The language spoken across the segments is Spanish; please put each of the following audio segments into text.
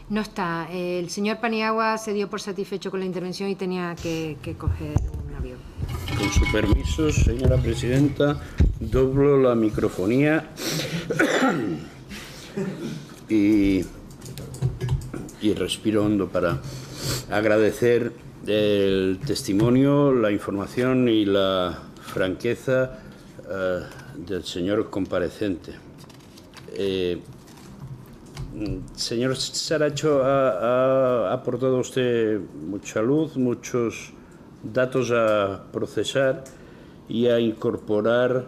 No está. El señor Paniagua se dio por satisfecho con la intervención y tenía que coger un avión. Con su permiso, señora presidenta, doblo la microfonía y respiro hondo para agradecer el testimonio, la información y la franqueza del señor comparecente. Señor Saracho, ha aportado usted mucha luz, muchos datos a procesar y a incorporar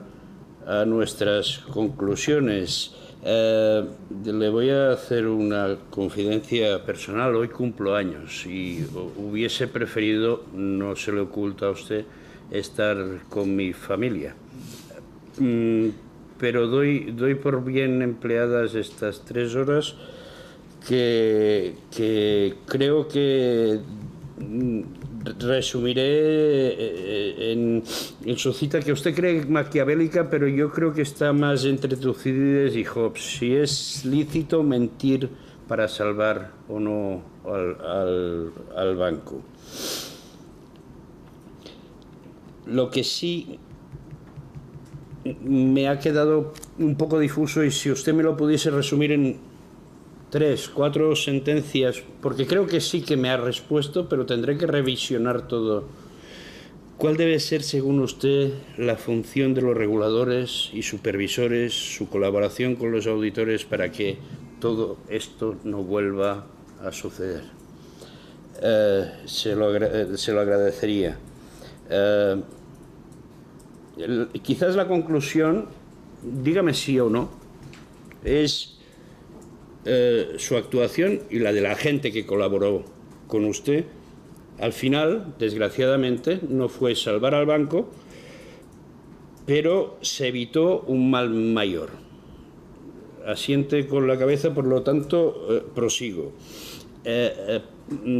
a nuestras conclusiones. Le voy a hacer una confidencia personal. Hoy cumplo años y hubiese preferido, no se le oculta a usted, estar con mi familia. Pero doy por bien empleadas estas 3 horas que creo que resumiré en su cita, que usted cree maquiavélica, pero yo creo que está más entre Tucídides y Hobbes: si es lícito mentir para salvar o no al banco. Lo que sí me ha quedado un poco difuso, y si usted me lo pudiese resumir en 3, 4 sentencias, porque creo que sí que me ha respuesto, pero tendré que revisionar todo. ¿Cuál debe ser, según usted, la función de los reguladores y supervisores, su colaboración con los auditores para que todo esto no vuelva a suceder? Se lo agradecería. Quizás la conclusión, dígame sí o no, es su actuación y la de la gente que colaboró con usted. Al final, desgraciadamente, no fue salvar al banco, pero se evitó un mal mayor. Asiente con la cabeza, por lo tanto, prosigo.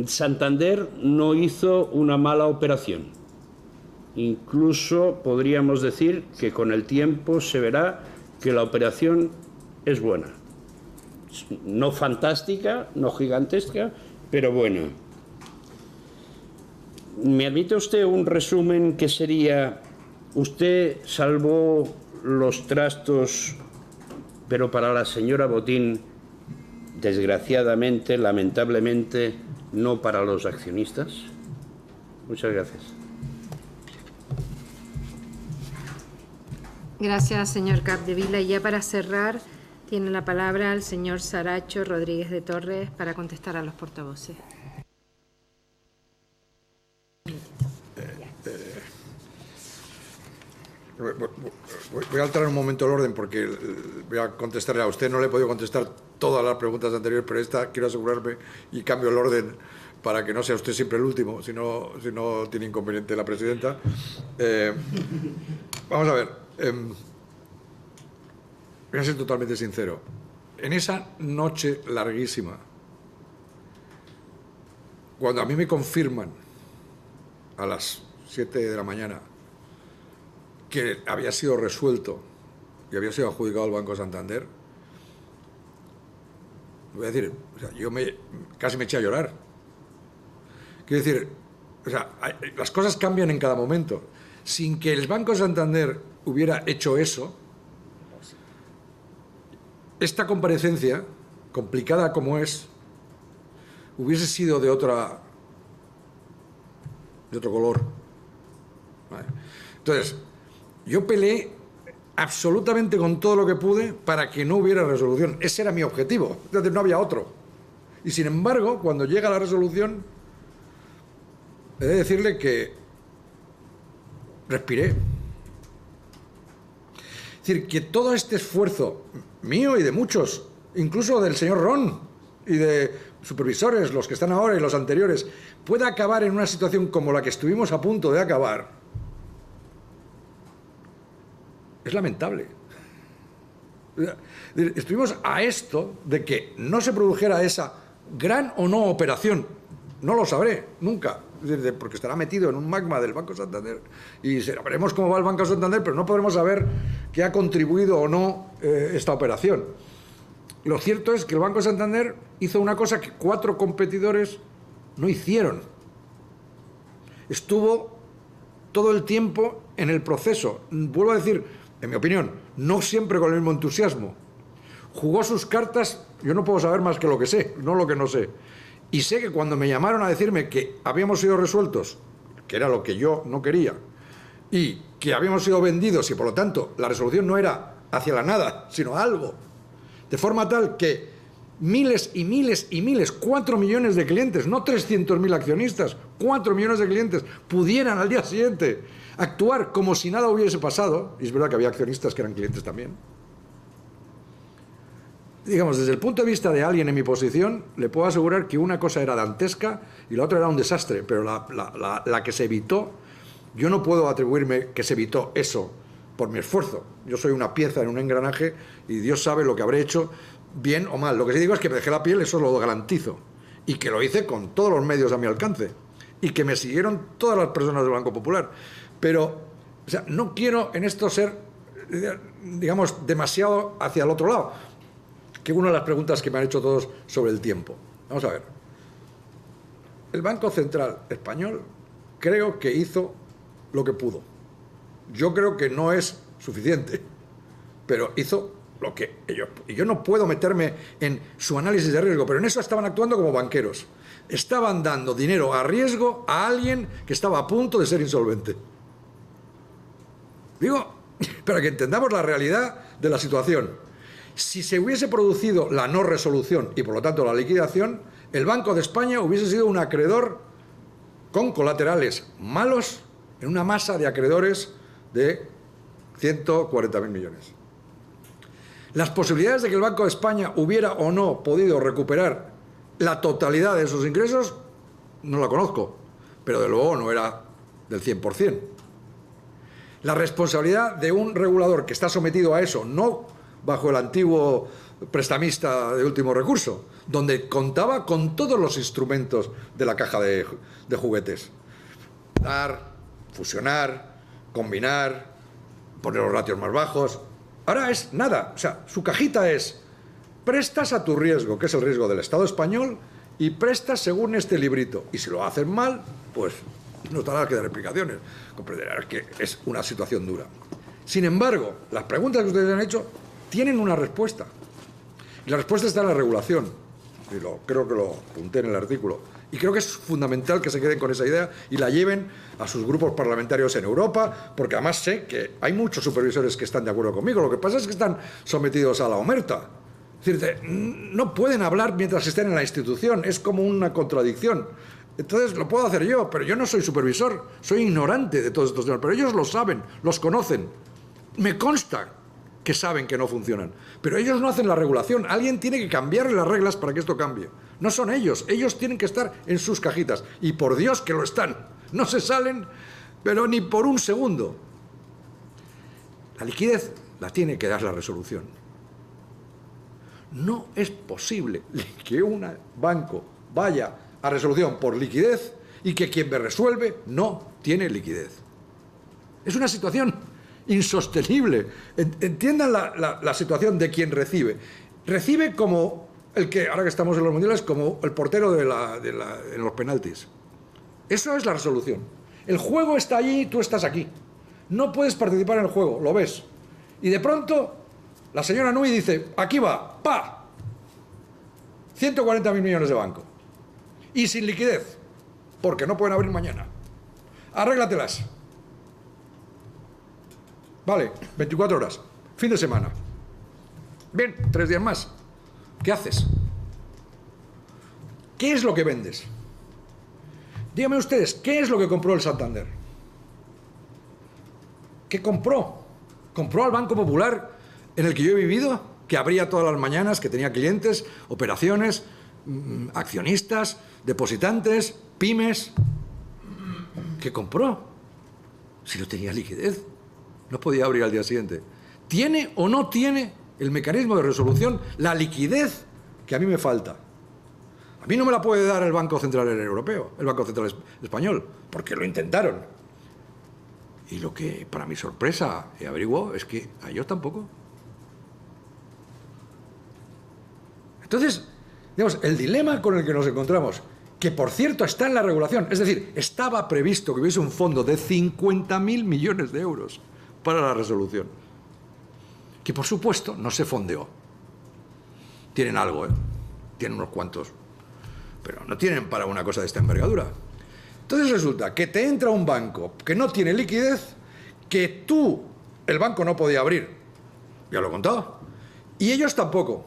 Santander no hizo una mala operación. Incluso podríamos decir que con el tiempo se verá que la operación es buena. No fantástica, no gigantesca, pero buena. ¿Me admite usted un resumen que sería: usted salvó los trastos, pero para la señora Botín, desgraciadamente, lamentablemente, no para los accionistas? Muchas gracias. Gracias, señor Capdevila. Y ya para cerrar, tiene la palabra el señor Saracho Rodríguez de Torres para contestar a los portavoces. Voy a alterar un momento el orden porque voy a contestarle a usted. No le he podido contestar todas las preguntas anteriores, pero esta quiero asegurarme y cambio el orden para que no sea usted siempre el último, si no tiene inconveniente la presidenta. Vamos a ver. Voy a ser totalmente sincero. En esa noche larguísima, cuando a mí me confirman a las 7 de la mañana que había sido resuelto y había sido adjudicado al Banco Santander, voy a decir, o sea, casi me eché a llorar. Quiero decir, o sea, las cosas cambian en cada momento. Sin que el Banco Santander hubiera hecho eso, esta comparecencia, complicada como es, hubiese sido de otro color. ¿Vale? Entonces, yo peleé absolutamente con todo lo que pude para que no hubiera resolución. Ese era mi objetivo. Entonces, no había otro. Y sin embargo, cuando llega la resolución, he de decirle que respiré. Es decir, que todo este esfuerzo mío y de muchos, incluso del señor Ron y de supervisores, los que están ahora y los anteriores, pueda acabar en una situación como la que estuvimos a punto de acabar, es lamentable. Estuvimos a esto de que no se produjera esa gran o no operación. No lo sabré nunca, porque estará metido en un magma del Banco Santander y veremos cómo va el Banco Santander, pero no podremos saber qué ha contribuido o no esta operación. lo cierto es que el Banco Santander hizo una cosa que 4 competidores no hicieron. Estuvo todo el tiempo en el proceso. Vuelvo a decir, en mi opinión, no siempre con el mismo entusiasmo. Jugó sus cartas, yo no puedo saber más que lo que sé, no lo que no sé. Y sé que cuando me llamaron a decirme que habíamos sido resueltos, que era lo que yo no quería, y que habíamos sido vendidos y por lo tanto la resolución no era hacia la nada, sino algo, de forma tal que miles y miles y miles, 4 millones de clientes, no 300.000 accionistas, 4 millones de clientes pudieran al día siguiente actuar como si nada hubiese pasado, y es verdad que había accionistas que eran clientes también. Digamos, desde el punto de vista de alguien en mi posición, le puedo asegurar que una cosa era dantesca y la otra era un desastre, pero la que se evitó, yo no puedo atribuirme que se evitó eso por mi esfuerzo. Yo soy una pieza en un engranaje y Dios sabe lo que habré hecho, bien o mal. Lo que sí digo es que me dejé la piel, eso lo garantizo. Y que lo hice con todos los medios a mi alcance. Y que me siguieron todas las personas del Banco Popular. Pero, o sea, no quiero en esto ser, digamos, demasiado hacia el otro lado. Que una de las preguntas que me han hecho todos sobre el tiempo. Vamos a ver. El Banco Central Español creo que hizo lo que pudo. Yo creo que no es suficiente, pero hizo lo que ellos... Y yo no puedo meterme en su análisis de riesgo, pero en eso estaban actuando como banqueros. Estaban dando dinero a riesgo a alguien que estaba a punto de ser insolvente. Digo, para que entendamos la realidad de la situación. Si se hubiese producido la no resolución y por lo tanto la liquidación, el Banco de España hubiese sido un acreedor con colaterales malos en una masa de acreedores de 140.000 millones. Las posibilidades de que el Banco de España hubiera o no podido recuperar la totalidad de esos ingresos, no la conozco, pero de luego no era del 100%. La responsabilidad de un regulador que está sometido a eso, no bajo el antiguo prestamista de último recurso, donde contaba con todos los instrumentos de la caja de juguetes. Dar, fusionar, combinar, poner los ratios más bajos. Ahora es nada, o sea, su cajita es prestas a tu riesgo, que es el riesgo del Estado español, y prestas según este librito. Y si lo hacen mal, pues no tendrás que dar explicaciones. Comprenderás que es una situación dura. Sin embargo, las preguntas que ustedes han hecho tienen una respuesta. Y la respuesta está en la regulación. Y creo que lo apunté en el artículo. Y creo que es fundamental que se queden con esa idea y la lleven a sus grupos parlamentarios en Europa, porque además sé que hay muchos supervisores que están de acuerdo conmigo. Lo que pasa es que están sometidos a la omerta. Es decir, no pueden hablar mientras estén en la institución. Es como una contradicción. Entonces lo puedo hacer yo, pero yo no soy supervisor. Soy ignorante de todos estos temas. Pero ellos lo saben, los conocen. Me consta que saben que no funcionan. Pero ellos no hacen la regulación. Alguien tiene que cambiarle las reglas para que esto cambie. No son ellos. Ellos tienen que estar en sus cajitas. Y por Dios que lo están. No se salen, pero ni por un segundo. La liquidez la tiene que dar la resolución. No es posible que un banco vaya a resolución por liquidez y que quien me resuelve no tiene liquidez. Es una situación insostenible. Entiendan la situación de quien recibe. Recibe como el que, ahora que estamos en los mundiales, como el portero en los penaltis. Eso es la resolución. El juego está allí y tú estás aquí. No puedes participar en el juego, lo ves. Y de pronto, la señora Nui dice, aquí va, ¡pa! 140.000 millones de banco. Y sin liquidez, porque no pueden abrir mañana. Arréglatelas. Vale, 24 horas, fin de semana. Bien, 3 días más. ¿Qué haces? ¿Qué es lo que vendes? Díganme ustedes, ¿qué es lo que compró el Santander? ¿Qué compró? ¿Compró al Banco Popular en el que yo he vivido? Que abría todas las mañanas, que tenía clientes, operaciones, accionistas, depositantes, pymes. ¿Qué compró? Si no tenía liquidez. No podía abrir al día siguiente. ¿Tiene o no tiene el mecanismo de resolución la liquidez que a mí me falta? A mí no me la puede dar el Banco Central Europeo, el Banco Central Español, porque lo intentaron. Y lo que, para mi sorpresa, he averiguado es que a ellos tampoco. Entonces, digamos, el dilema con el que nos encontramos, que por cierto está en la regulación, es decir, estaba previsto que hubiese un fondo de 50.000 millones de euros para la resolución, que por supuesto no se fondeó. Tienen algo, tienen unos cuantos, pero no tienen para una cosa de esta envergadura. Entonces resulta que te entra un banco que no tiene liquidez, que el banco no podía abrir, ya lo he contado, y ellos tampoco.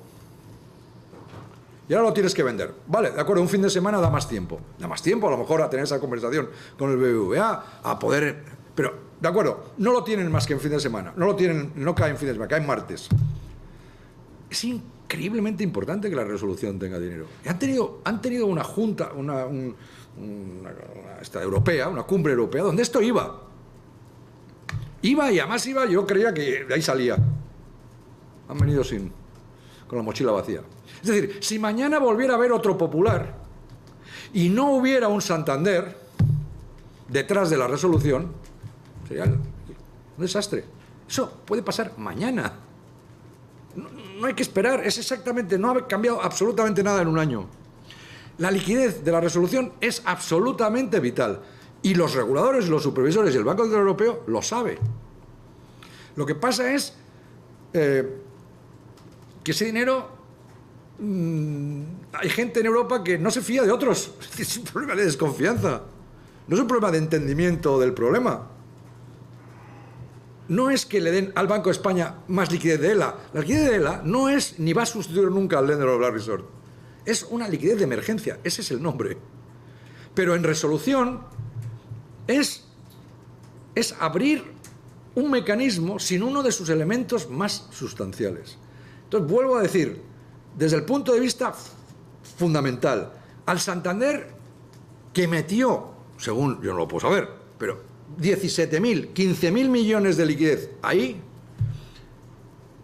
Y ahora lo tienes que vender. Vale, de acuerdo, un fin de semana da más tiempo. Da más tiempo, a lo mejor, a tener esa conversación con el BBVA, a poder... Pero, de acuerdo, no lo tienen más que en fin de semana. No cae en fin de semana, cae en martes. Es increíblemente importante que la resolución tenga dinero. Y han tenido una junta, esta europea, una cumbre europea, donde esto iba. Iba y además iba, yo creía que de ahí salía. Han venido con la mochila vacía. Es decir, si mañana volviera a haber otro Popular y no hubiera un Santander detrás de la resolución, sería un desastre. Eso puede pasar mañana. No hay que esperar, es exactamente, no ha cambiado absolutamente nada en un año. La liquidez de la resolución es absolutamente vital. Y los reguladores, los supervisores y el Banco Central Europeo lo sabe. Lo que pasa es que ese dinero... hay gente en Europa que no se fía de otros. Es un problema de desconfianza. No es un problema de entendimiento del problema. No es que le den al Banco de España más liquidez de ELA. La liquidez de ELA no es ni va a sustituir nunca al Lender of Last Resort. Es una liquidez de emergencia. Ese es el nombre. Pero en resolución es abrir un mecanismo sin uno de sus elementos más sustanciales. Entonces, vuelvo a decir, desde el punto de vista fundamental, al Santander, que metió, según yo no lo puedo saber, pero 17.000, 15.000 millones de liquidez ahí,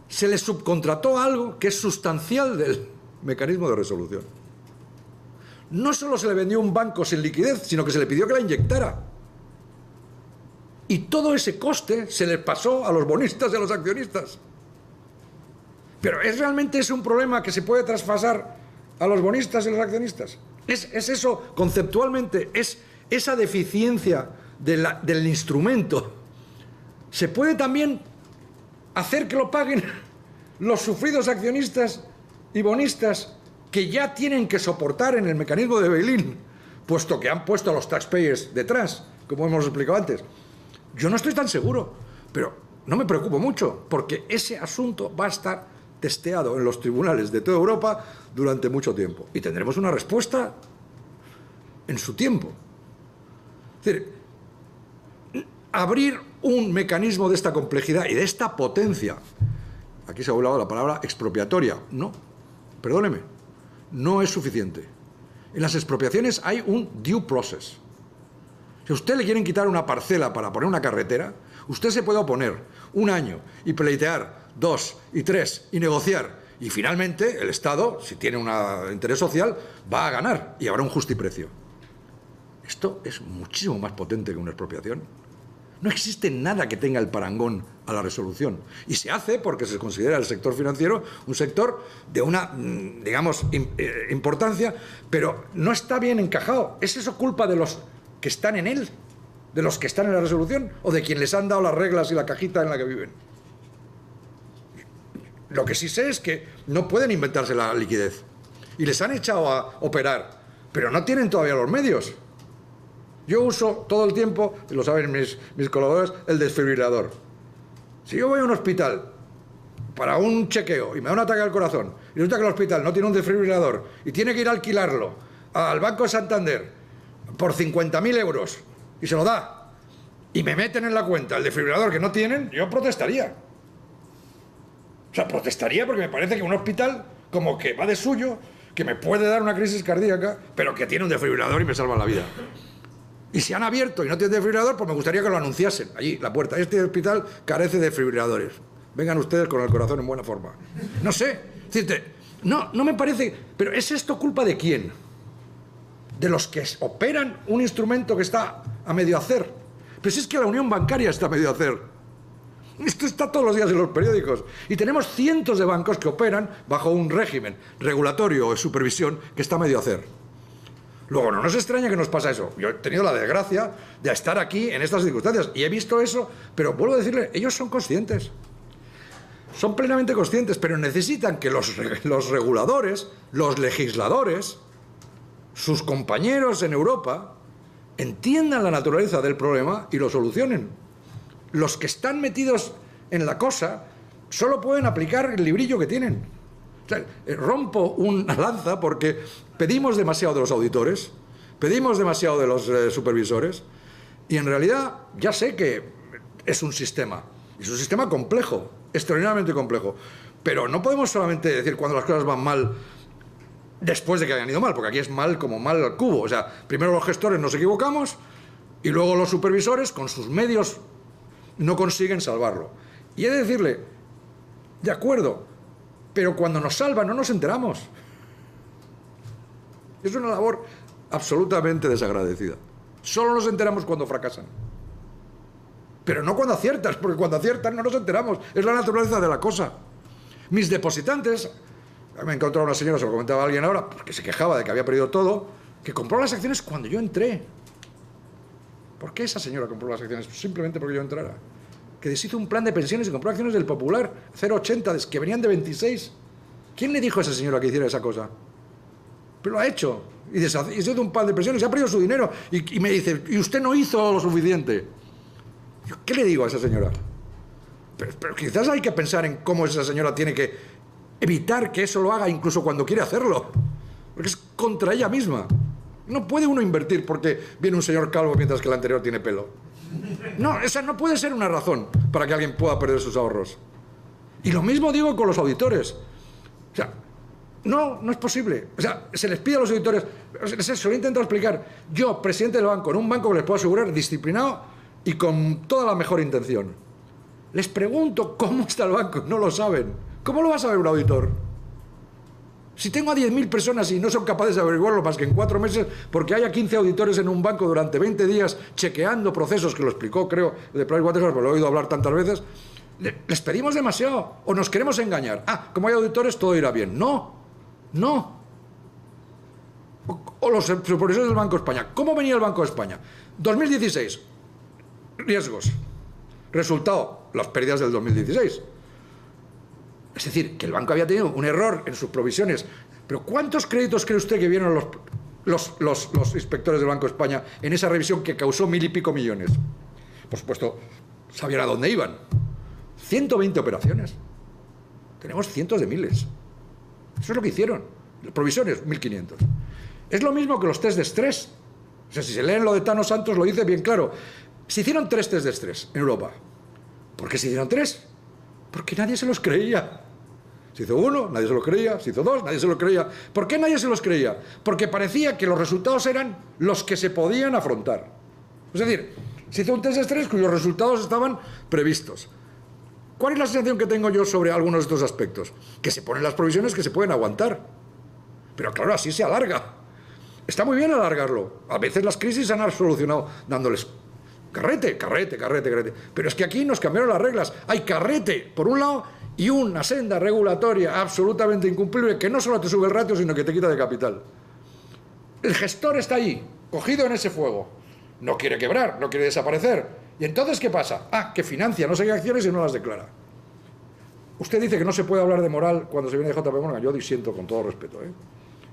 se le subcontrató algo que es sustancial del mecanismo de resolución. No solo se le vendió un banco sin liquidez, sino que se le pidió que la inyectara. Y todo ese coste se le pasó a los bonistas y a los accionistas. Pero ¿realmente es un problema que se puede traspasar a los bonistas y los accionistas? ¿Es eso conceptualmente? ¿Es esa deficiencia del instrumento? ¿Se puede también hacer que lo paguen los sufridos accionistas y bonistas que ya tienen que soportar en el mecanismo de bail-in, puesto que han puesto a los taxpayers detrás, como hemos explicado antes? Yo no estoy tan seguro, pero no me preocupo mucho, porque ese asunto va a estar testeado en los tribunales de toda Europa durante mucho tiempo. Y tendremos una respuesta en su tiempo. Es decir, abrir un mecanismo de esta complejidad y de esta potencia, aquí se ha hablado de la palabra expropiatoria, no, perdóneme, no es suficiente. En las expropiaciones hay un due process. Si a usted le quieren quitar una parcela para poner una carretera, usted se puede oponer un año y pleitear 2 y 3 y negociar. Y finalmente el Estado, si tiene un interés social, va a ganar y habrá un justiprecio. Esto es muchísimo más potente que una expropiación. No existe nada que tenga el parangón a la resolución. Y se hace porque se considera el sector financiero un sector de una, digamos, importancia, pero no está bien encajado. ¿Es eso culpa de los que están en él? ¿De los que están en la resolución? ¿O de quien les han dado las reglas y la cajita en la que viven? Lo que sí sé es que no pueden inventarse la liquidez. Y les han echado a operar, pero no tienen todavía los medios. Yo uso todo el tiempo, y lo saben mis colaboradores, el desfibrilador. Si yo voy a un hospital para un chequeo y me da un ataque al corazón, y resulta que el hospital no tiene un desfibrilador y tiene que ir a alquilarlo al Banco de Santander por 50.000 euros y se lo da, y me meten en la cuenta el desfibrilador que no tienen, yo protestaría. O sea, protestaría porque me parece que un hospital como que va de suyo, que me puede dar una crisis cardíaca, pero que tiene un desfibrilador y me salva la vida. Y si han abierto y no tienen desfibrilador, pues me gustaría que lo anunciasen allí, la puerta. Este hospital carece de desfibriladores. Vengan ustedes con el corazón en buena forma. No sé. No me parece... Pero ¿es esto culpa de quién? De los que operan un instrumento que está a medio hacer. Pero si es que la unión bancaria está a medio hacer. Esto está todos los días en los periódicos. Y tenemos cientos de bancos que operan bajo un régimen regulatorio o de supervisión que está medio a hacer. Luego, no nos extraña que nos pasa eso. Yo he tenido la desgracia de estar aquí en estas circunstancias y he visto eso, pero vuelvo a decirle, ellos son conscientes. Son plenamente conscientes, pero necesitan que los reguladores, los legisladores, sus compañeros en Europa, entiendan la naturaleza del problema y lo solucionen. Los que están metidos en la cosa solo pueden aplicar el librillo que tienen. O sea, rompo una lanza porque pedimos demasiado de los auditores, pedimos demasiado de los supervisores, y en realidad ya sé que es un sistema complejo, extraordinariamente complejo, pero no podemos solamente decir cuando las cosas van mal después de que hayan ido mal, porque aquí es mal como mal al cubo. O sea, primero los gestores nos equivocamos y luego los supervisores con sus medios no consiguen salvarlo. Y he de decirle, de acuerdo, pero cuando nos salvan no nos enteramos. Es una labor absolutamente desagradecida. Solo nos enteramos cuando fracasan. Pero no cuando aciertas, porque cuando aciertan no nos enteramos. Es la naturaleza de la cosa. Mis depositantes, me he encontrado una señora, se lo comentaba alguien ahora, porque se quejaba de que había perdido todo, que compró las acciones cuando yo entré. ¿Por qué esa señora compró las acciones? Simplemente porque yo entrara. Que deshizo un plan de pensiones y compró acciones del Popular 0,80, que venían de 26. ¿Quién le dijo a esa señora que hiciera esa cosa? Pero lo ha hecho. Y deshizo un plan de pensiones y ha perdido su dinero. Y me dice, ¿y usted no hizo lo suficiente? Yo, ¿qué le digo a esa señora? Pero quizás hay que pensar en cómo esa señora tiene que evitar que eso lo haga incluso cuando quiere hacerlo. Porque es contra ella misma. No puede uno invertir porque viene un señor calvo mientras que el anterior tiene pelo. No, esa no puede ser una razón para que alguien pueda perder sus ahorros. Y lo mismo digo con los auditores. O sea, no es posible. O sea, se les pide a los auditores, se lo he intentado explicar. Yo, presidente del banco, en un banco que les puedo asegurar, disciplinado y con toda la mejor intención. Les pregunto cómo está el banco, no lo saben. ¿Cómo lo va a saber un auditor? Si tengo a 10.000 personas y no son capaces de averiguarlo más que en 4 meses, porque haya 15 auditores en un banco durante 20 días chequeando procesos, que lo explicó, creo, de PricewaterhouseCoopers, pero lo he oído hablar tantas veces, les pedimos demasiado o nos queremos engañar. Ah, como hay auditores, todo irá bien. No. O los supervisores del Banco de España. ¿Cómo venía el Banco de España? 2016, riesgos. Resultado, las pérdidas del 2016. Es decir, que el banco había tenido un error en sus provisiones. Pero ¿cuántos créditos cree usted que vieron los inspectores del Banco de España en esa revisión que causó 1.000 y pico millones? Por supuesto, sabían a dónde iban. 120 operaciones. Tenemos cientos de miles. Eso es lo que hicieron. Las provisiones, 1.500. Es lo mismo que los test de estrés. O sea, si se leen lo de Tano Santos, lo dice bien claro. Se hicieron 3 test de estrés en Europa. ¿Por qué se hicieron 3? Porque nadie se los creía. Se hizo 1, nadie se lo creía. Se hizo 2, nadie se lo creía. ¿Por qué nadie se los creía? Porque parecía que los resultados eran los que se podían afrontar. Es decir, se hizo un test de estrés cuyos resultados estaban previstos. ¿Cuál es la sensación que tengo yo sobre algunos de estos aspectos? Que se ponen las provisiones que se pueden aguantar. Pero claro, así se alarga. Está muy bien alargarlo. A veces las crisis se han solucionado dándoles carrete. Pero es que aquí nos cambiaron las reglas. Hay carrete, por un lado, y una senda regulatoria absolutamente incumplible que no solo te sube el ratio, sino que te quita de capital. El gestor está ahí, cogido en ese fuego. No quiere quebrar, no quiere desaparecer. ¿Y entonces qué pasa? Ah, que financia no sé qué acciones y no las declara. Usted dice que no se puede hablar de moral cuando se viene de JP Morgan. Yo disiento con todo respeto, ¿eh?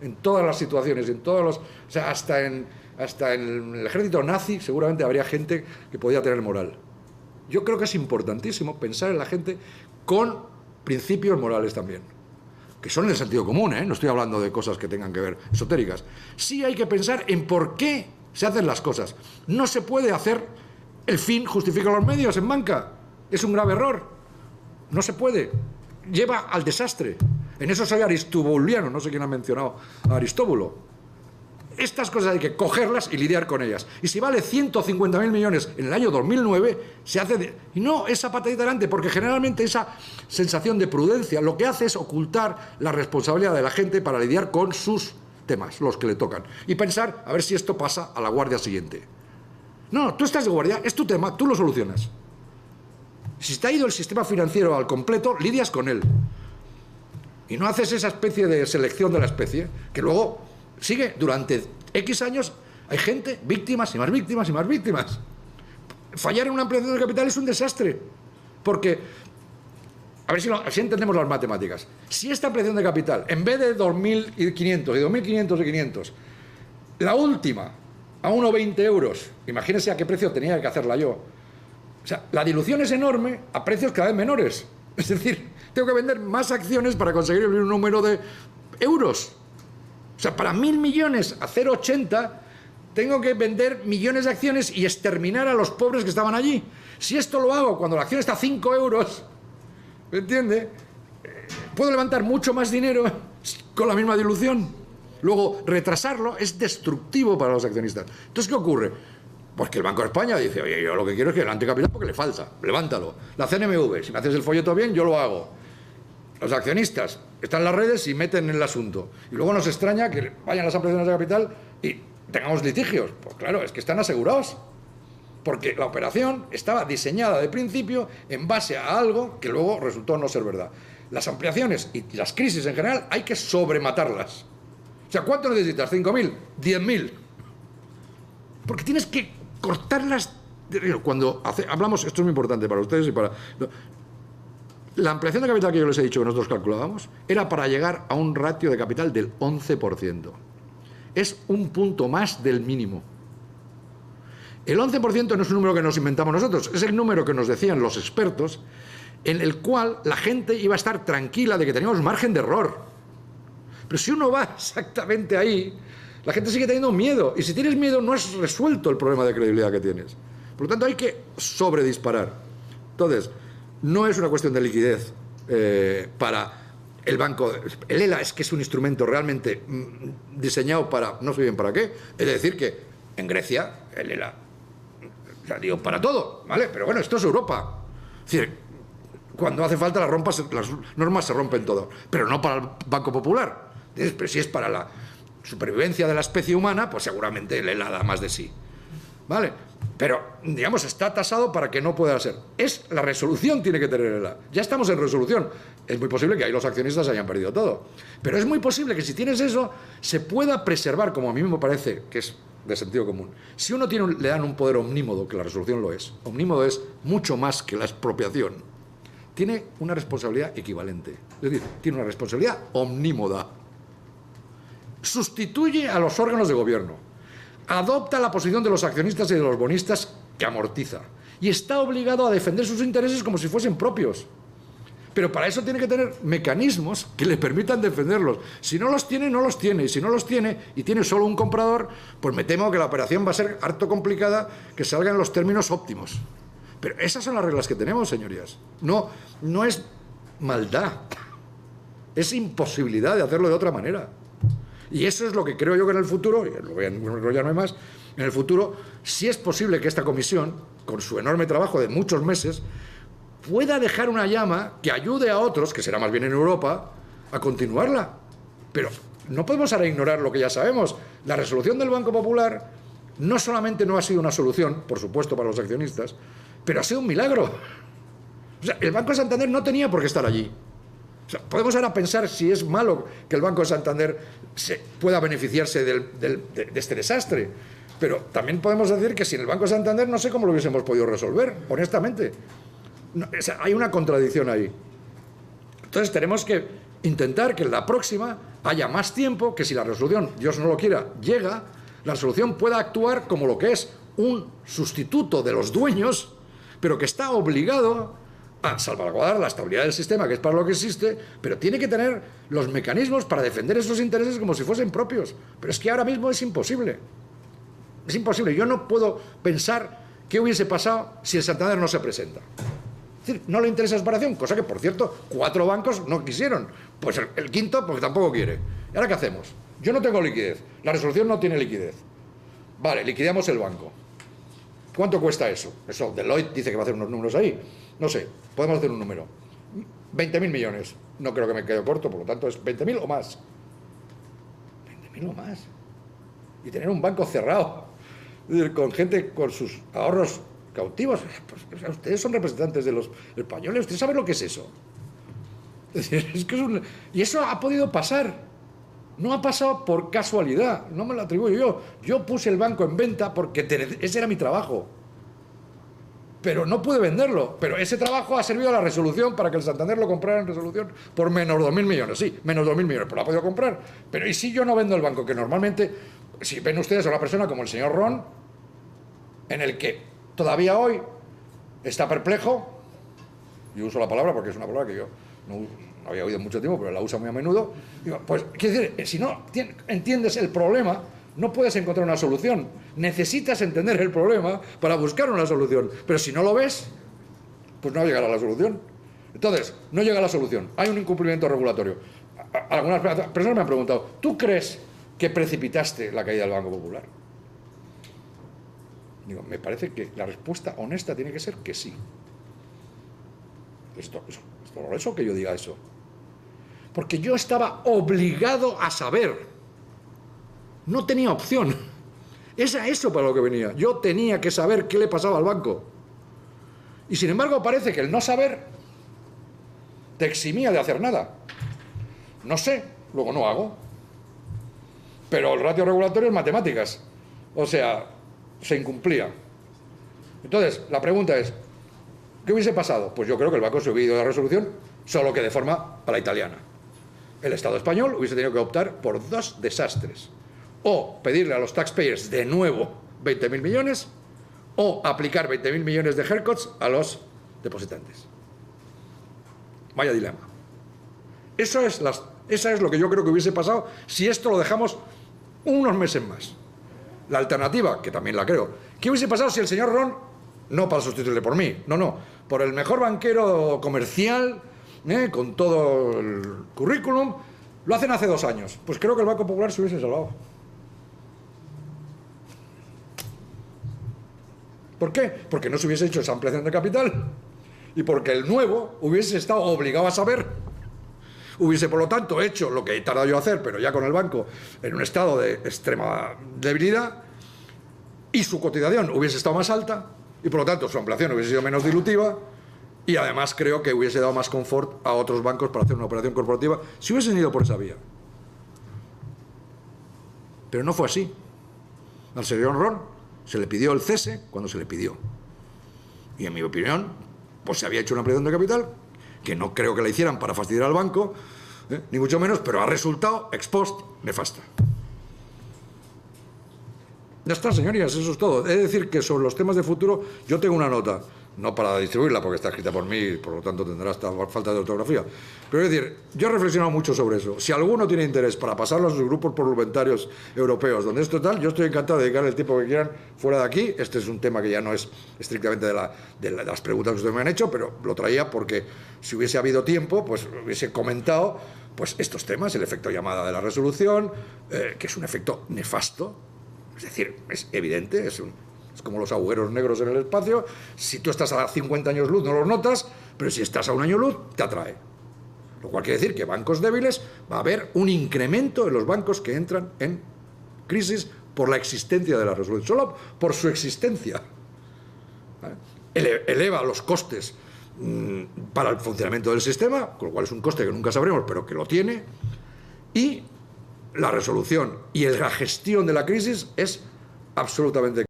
En todas las situaciones, en todos los... O sea, hasta en el ejército nazi seguramente habría gente que podía tener moral. Yo creo que es importantísimo pensar en la gente con principios morales también, que son en el sentido común, ¿eh? No estoy hablando de cosas que tengan que ver esotéricas. Sí hay que pensar en por qué se hacen las cosas. No se puede hacer el fin justifica los medios en banca. Es un grave error. No se puede. Lleva al desastre. En eso soy aristobuliano, no sé quién ha mencionado a Aristóbulo. Estas cosas hay que cogerlas y lidiar con ellas. Y si vale 150.000 millones en el año 2009, se hace... Y no esa patadita delante, porque generalmente esa sensación de prudencia lo que hace es ocultar la responsabilidad de la gente para lidiar con sus temas, los que le tocan. Y pensar, a ver si esto pasa a la guardia siguiente. No, tú estás de guardia, es tu tema, tú lo solucionas. Si te ha ido el sistema financiero al completo, lidias con él. Y no haces esa especie de selección de la especie, que luego sigue durante X años, hay gente, víctimas y más víctimas y más víctimas. Fallar en una ampliación de capital es un desastre, porque, a ver si entendemos las matemáticas, si esta ampliación de capital, en vez de 2.500 y 2.500 y 500, la última, a 1,20 euros, imagínense a qué precio tenía que hacerla yo. O sea, la dilución es enorme a precios cada vez menores. Es decir, tengo que vender más acciones para conseguir el mismo número de euros. O sea, para 1.000 millones a 0,80 tengo que vender millones de acciones y exterminar a los pobres que estaban allí. Si esto lo hago cuando la acción está a 5 euros, ¿me entiende? Puedo levantar mucho más dinero con la misma dilución. Luego, retrasarlo es destructivo para los accionistas. Entonces, ¿qué ocurre? Pues que el Banco de España dice, oye, yo lo que quiero es que levante capital porque le falta, levántalo. La CNMV, si me haces el folleto bien, yo lo hago. Los accionistas están en las redes y meten en el asunto. Y luego nos extraña que vayan las ampliaciones de capital y tengamos litigios. Pues claro, es que están asegurados. Porque la operación estaba diseñada de principio en base a algo que luego resultó no ser verdad. Las ampliaciones y las crisis en general hay que sobrematarlas. O sea, ¿cuánto necesitas? ¿5.000? ¿10.000? Porque tienes que cortarlas. Cuando hablamos, esto es muy importante para ustedes y para... La ampliación de capital que yo les he dicho que nosotros calculábamos era para llegar a un ratio de capital del 11%. Es un punto más del mínimo. El 11% no es un número que nos inventamos nosotros, es el número que nos decían los expertos, en el cual la gente iba a estar tranquila de que teníamos margen de error. Pero si uno va exactamente ahí, la gente sigue teniendo miedo. Y si tienes miedo, no has resuelto el problema de credibilidad que tienes. Por lo tanto, hay que sobredisparar. Entonces, no es una cuestión de liquidez para el banco. El ELA es que es un instrumento realmente diseñado para, no sé bien para qué. Es decir, que en Grecia, el ELA, ya digo, para todo, ¿vale? Pero bueno, esto es Europa. Es decir, cuando hace falta las normas se rompen todo. Pero no para el Banco Popular. Pero si es para la supervivencia de la especie humana, pues seguramente el ELA da más de sí. ¿Vale? Pero, digamos, está tasado para que no pueda ser. Es la resolución tiene que tener el ELA. Ya estamos en resolución. Es muy posible que ahí los accionistas hayan perdido todo. Pero es muy posible que si tienes eso, se pueda preservar, como a mí me parece que es de sentido común. Si uno le dan un poder omnímodo, que la resolución lo es, omnímodo es mucho más que la expropiación, tiene una responsabilidad equivalente. Es decir, tiene una responsabilidad omnímoda. Sustituye a los órganos de gobierno, adopta la posición de los accionistas y de los bonistas que amortiza, y está obligado a defender sus intereses como si fuesen propios. Pero para eso tiene que tener mecanismos que le permitan defenderlos. Si no los tiene, no los tiene. Y si no los tiene y tiene solo un comprador, pues me temo que la operación va a ser harto complicada, que salga en los términos óptimos. Pero esas son las reglas que tenemos, señorías. No es maldad. Es imposibilidad de hacerlo de otra manera. Y eso es lo que creo yo que en el futuro, y no voy a enrollarme más, en el futuro, sí es posible que esta comisión, con su enorme trabajo de muchos meses, pueda dejar una llama que ayude a otros, que será más bien en Europa, a continuarla. Pero no podemos ahora ignorar lo que ya sabemos. La resolución del Banco Popular no solamente no ha sido una solución, por supuesto, para los accionistas, pero ha sido un milagro. O sea, el Banco de Santander no tenía por qué estar allí. O sea, podemos ahora pensar si es malo que el Banco de Santander pueda beneficiarse de este desastre. Pero también podemos decir que sin el Banco de Santander no sé cómo lo hubiésemos podido resolver, honestamente. No, o sea, hay una contradicción ahí. Entonces tenemos que intentar que en la próxima haya más tiempo, que si la resolución, Dios no lo quiera, llega, la resolución pueda actuar como lo que es un sustituto de los dueños, pero que está obligado a salvaguardar la estabilidad del sistema, que es para lo que existe, pero tiene que tener los mecanismos para defender esos intereses como si fuesen propios. Pero es que ahora mismo es imposible. Es imposible. Yo no puedo pensar qué hubiese pasado si el Santander no se presenta. Es decir, no le interesa la separación, cosa que, por cierto, 4 bancos no quisieron. Pues el quinto, pues tampoco quiere. ¿Y ahora qué hacemos? Yo no tengo liquidez. La resolución no tiene liquidez. Vale, liquidamos el banco. ¿Cuánto cuesta eso? Eso, Deloitte dice que va a hacer unos números ahí. No sé, podemos hacer un número. 20.000 millones. No creo que me quede corto, por lo tanto es 20.000 o más. 20.000 o más. Y tener un banco cerrado, con gente con sus ahorros cautivos. Pues, ustedes son representantes de los españoles, ustedes saben lo que es eso. Es decir, es que y eso ha podido pasar. No ha pasado por casualidad, no me lo atribuyo yo. Yo puse el banco en venta porque ese era mi trabajo. Pero no pude venderlo. Pero ese trabajo ha servido a la resolución para que el Santander lo comprara en resolución por menos 2.000 millones. Sí, menos 2.000 millones, pero lo ha podido comprar. Pero ¿y si yo no vendo el banco? Que normalmente, si ven ustedes a una persona como el señor Ron, en el que todavía hoy está perplejo, yo uso la palabra porque es una palabra que yo no había oído mucho tiempo, pero la usa muy a menudo. Digo, pues, quiero decir, si no entiendes el problema, no puedes encontrar una solución. Necesitas entender el problema para buscar una solución. Pero si no lo ves, pues no llegará a la solución. Entonces, no llega a la solución. Hay un incumplimiento regulatorio. Algunas personas me han preguntado, ¿tú crees que precipitaste la caída del Banco Popular? Digo, me parece que la respuesta honesta tiene que ser que sí. Es doloroso que yo diga eso. Porque yo estaba obligado a saber. No tenía opción. Es a eso para lo que venía. Yo tenía que saber qué le pasaba al banco. Y sin embargo parece que el no saber te eximía de hacer nada. No sé, luego no hago. Pero el ratio regulatorio es matemáticas. O sea, se incumplía. Entonces, la pregunta es, ¿qué hubiese pasado? Pues yo creo que el banco se hubiera ido a la resolución, solo que de forma a la italiana. El Estado español hubiese tenido que optar por dos desastres. O pedirle a los taxpayers de nuevo 20.000 millones, o aplicar 20.000 millones de haircuts a los depositantes. Vaya dilema. Esa es lo que yo creo que hubiese pasado si esto lo dejamos unos meses más. La alternativa, que también la creo, ¿qué hubiese pasado si el señor Ron, no para sustituirle por mí, no, por el mejor banquero comercial, con todo el currículum, lo hacen hace 2 años? Pues creo que el Banco Popular se hubiese salvado. ¿Por qué? Porque no se hubiese hecho esa ampliación de capital y porque el nuevo hubiese estado obligado a saber, hubiese por lo tanto hecho lo que he tardado yo a hacer, pero ya con el banco en un estado de extrema debilidad, y su cotización hubiese estado más alta y por lo tanto su ampliación hubiese sido menos dilutiva, y además creo que hubiese dado más confort a otros bancos para hacer una operación corporativa si hubiesen ido por esa vía. Pero no fue así. Al señor Ron se le pidió el cese cuando se le pidió. Y en mi opinión, pues se había hecho una ampliación de capital, que no creo que la hicieran para fastidiar al banco, ni mucho menos, pero ha resultado ex post nefasta. Ya está, señorías, eso es todo. He de decir que sobre los temas de futuro yo tengo una nota, no para distribuirla porque está escrita por mí, por lo tanto tendrá esta falta de ortografía. Pero es decir, yo he reflexionado mucho sobre eso. Si alguno tiene interés para pasarlo a sus grupos parlamentarios europeos, donde esto tal, yo estoy encantado de dedicar el tiempo que quieran fuera de aquí. Este es un tema que ya no es estrictamente de las preguntas que ustedes me han hecho, pero lo traía porque si hubiese habido tiempo, pues hubiese comentado pues estos temas, el efecto llamada de la resolución, que es un efecto nefasto. Es decir, es evidente, es como los agujeros negros en el espacio. Si tú estás a 50 años luz no los notas, pero si estás a 1 año luz te atrae. Lo cual quiere decir que bancos débiles va a haber un incremento en los bancos que entran en crisis por la existencia de la resolución, solo por su existencia. ¿Vale? Eleva los costes para el funcionamiento del sistema, con lo cual es un coste que nunca sabremos, pero que lo tiene, y la resolución y la gestión de la crisis es absolutamente